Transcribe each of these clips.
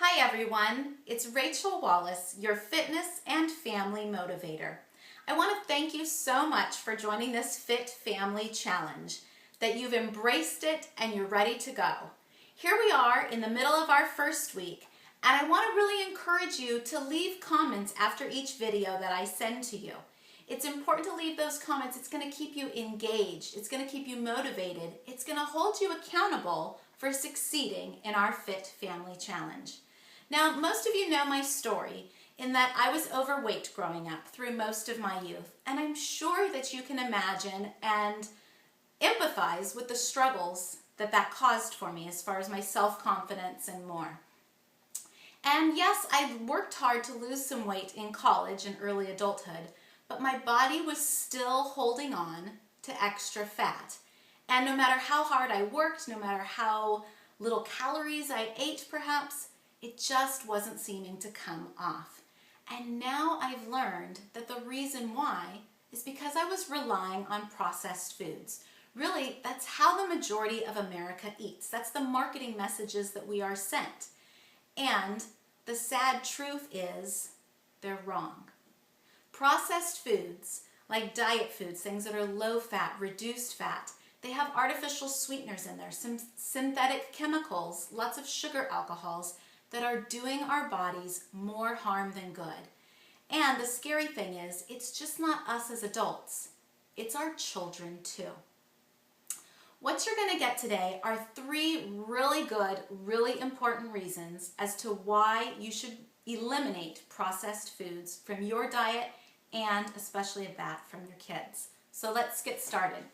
Hi everyone, it's Rachel Wallace, your fitness and family motivator. I want to thank you so much for joining this Fit Family Challenge, that you've embraced it and you're ready to go. Here we are in the middle of our first week, and I want to really encourage you to leave comments after each video that I send to you. It's important to leave those comments. It's going to keep you engaged. It's going to keep you motivated. It's going to hold you accountable for succeeding in our Fit Family Challenge. Now, most of you know my story in that I was overweight growing up through most of my youth, and I'm sure that you can imagine and empathize with the struggles that caused for me as far as my self-confidence and more. And yes, I worked hard to lose some weight in college and early adulthood, but my body was still holding on to extra fat. And no matter how hard I worked, no matter how little calories I ate perhaps, it just wasn't seeming to come off. And now I've learned that the reason why is because I was relying on processed foods. Really, that's how the majority of America eats. That's the marketing messages that we are sent. And the sad truth is, they're wrong. Processed foods, like diet foods, things that are low fat, reduced fat, they have artificial sweeteners in there, some synthetic chemicals, lots of sugar alcohols that are doing our bodies more harm than good. And the scary thing is, it's just not us as adults, it's our children too. What you're going to get today are 3 really good, really important reasons as to why you should eliminate processed foods from your diet and especially that from your kids. So let's get started.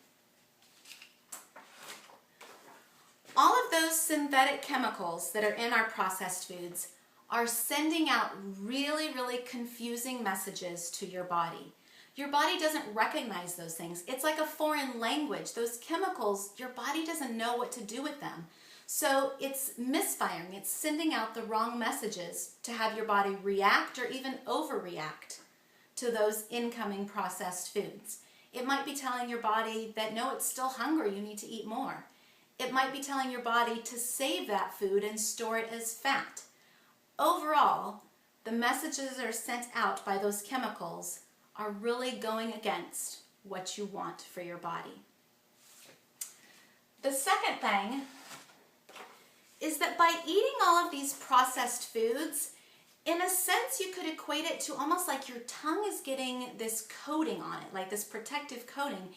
All of those synthetic chemicals that are in our processed foods are sending out really, really confusing messages to your body. Your body doesn't recognize those things. It's like a foreign language. Those chemicals, your body doesn't know what to do with them. So it's misfiring. It's sending out the wrong messages to have your body react or even overreact to those incoming processed foods. It might be telling your body that no, it's still hungry, you need to eat more. It might be telling your body to save that food and store it as fat. Overall, the messages that are sent out by those chemicals are really going against what you want for your body. The second thing is that by eating all of these processed foods, in a sense you could equate it to almost like your tongue is getting this coating on it, like this protective coating,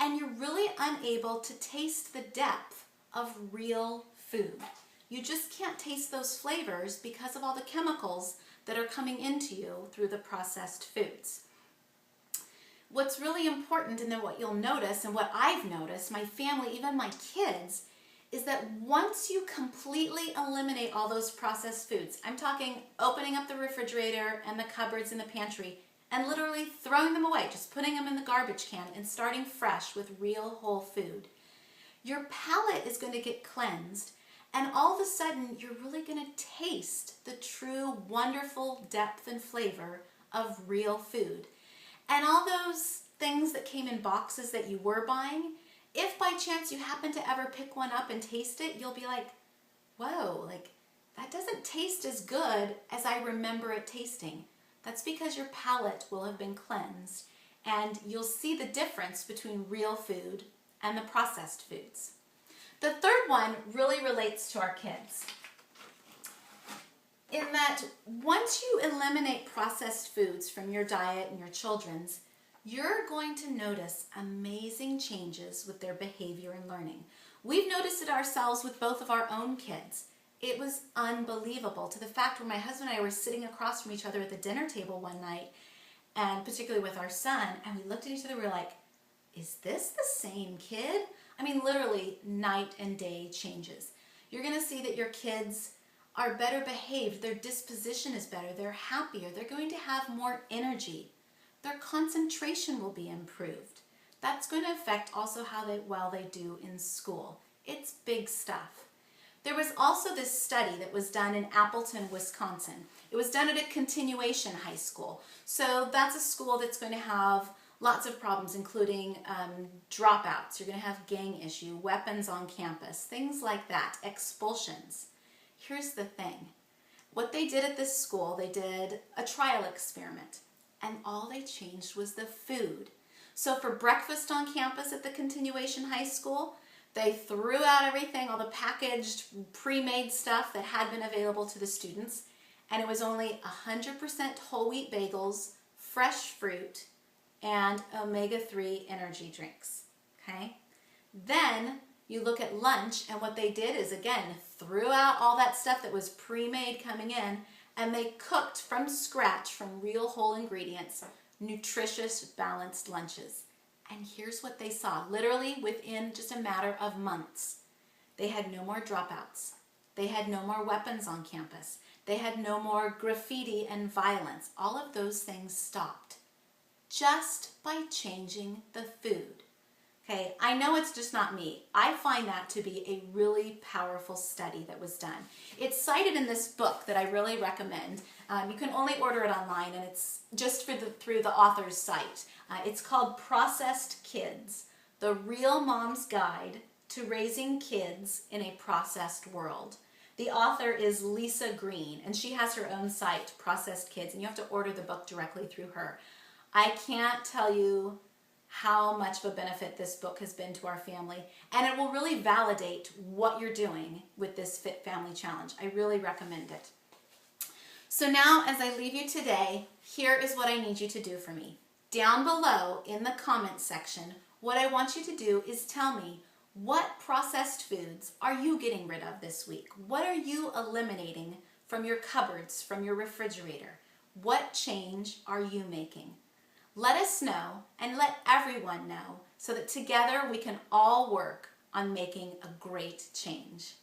and you're really unable to taste the depth of real food. You just can't taste those flavors because of all the chemicals that are coming into you through the processed foods. What's really important, and then what you'll notice, and what I've noticed, my family, even my kids, is that once you completely eliminate all those processed foods, I'm talking opening up the refrigerator and the cupboards in the pantry and literally throwing them away, just putting them in the garbage can and starting fresh with real whole food, your palate is going to get cleansed, and all of a sudden you're really going to taste the true wonderful depth and flavor of real food. And all those things that came in boxes that you were buying, if by chance you happen to ever pick one up and taste it, you'll be like, whoa, like that doesn't taste as good as I remember it tasting. That's because your palate will have been cleansed, and you'll see the difference between real food and the processed foods. The third one really relates to our kids, in that once you eliminate processed foods from your diet and your children's, you're going to notice amazing changes with their behavior and learning. We've noticed it ourselves with both of our own kids. It was unbelievable, to the fact where my husband and I were sitting across from each other at the dinner table one night, and particularly with our son, and we looked at each other, we were like, is this the same kid? I mean, literally night and day changes. You're going to see that your kids are better behaved, their disposition is better, they're happier, they're going to have more energy, their concentration will be improved. That's going to affect also how well they do in school. It's big stuff. There was also this study that was done in Appleton, Wisconsin. It was done at a continuation high school. So that's a school that's going to have lots of problems, including dropouts. You're going to have gang issue, weapons on campus, things like that, expulsions. Here's the thing. what they did at this school, they did a trial experiment, and all they changed was the food. So for breakfast on campus at the Continuation High School, they threw out everything, all the packaged, pre-made stuff that had been available to the students, and it was only 100% whole wheat bagels, fresh fruit, and omega-3 energy drinks, okay? Then you look at lunch, and what they did is, again, threw out all that stuff that was pre-made coming in, and they cooked from scratch, from real whole ingredients, nutritious, balanced lunches. And here's what they saw, literally within just a matter of months. They had no more dropouts. They had no more weapons on campus. They had no more graffiti and violence. All of those things stopped just by changing the food. Okay, I know it's just not me. I find that to be a really powerful study that was done. It's cited in this book that I really recommend. You can only order it online, and it's just through the author's site. It's called Processed Kids, The Real Mom's Guide to Raising Kids in a Processed World. The author is Lisa Green, and she has her own site, Processed Kids, and you have to order the book directly through her. I can't tell you how much of a benefit this book has been to our family, and it will really validate what you're doing with this Fit Family Challenge. I really recommend it. So now, as I leave you today, here is what I need you to do for me. Down below in the comments section, what I want you to do is tell me, what processed foods are you getting rid of this week? What are you eliminating from your cupboards, from your refrigerator? What change are you making? Let us know, and let everyone know, so that together we can all work on making a great change.